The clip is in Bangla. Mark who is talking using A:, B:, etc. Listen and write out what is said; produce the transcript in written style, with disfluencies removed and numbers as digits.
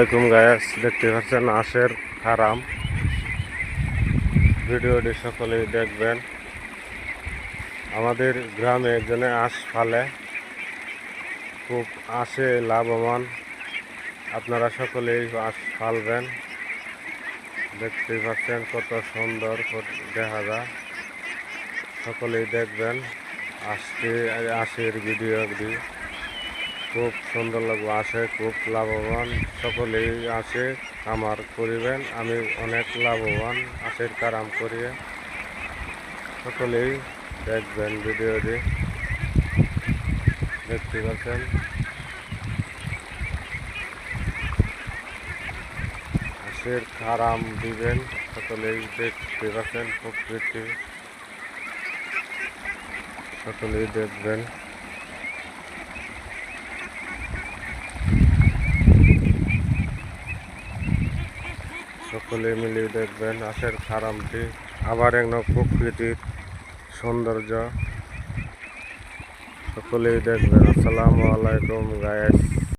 A: আসসালামাইকুম গায়াস, দেখতে পাচ্ছেন আঁশের ফার্ম। ভিডিওটি সকলেই দেখবেন। আমাদের গ্রামে একজনে আঁশ ফালে, খুব আঁশে লাভবান। আপনারা সকলেই আঁশ ফালবেন। দেখতেই পাচ্ছেন কত সুন্দর দেখা যায়। সকলেই দেখবেন আঁশের ভিডিওটি, খুব সুন্দর লাগবে। আসে খুব লাভবান, সকলেই আসে খামার করিবেন। আমি অনেক লাভবান আঁশের কারাম করিয়ে, সকলেই দেখবেন ভিডিওটি। দেখতে পাচ্ছেন আঁশের কারাম দিবেন, সকলেই দেখতে পাচ্ছেন প্রকৃতি, সকলেই দেখবেন। সকলে মিলে দেখবেন আঁশের ফার্মটি। আবার এক প্রকৃতির সৌন্দর্য, সকলেই দেখবেন। আসসালামু আলাইকুম গায়েস।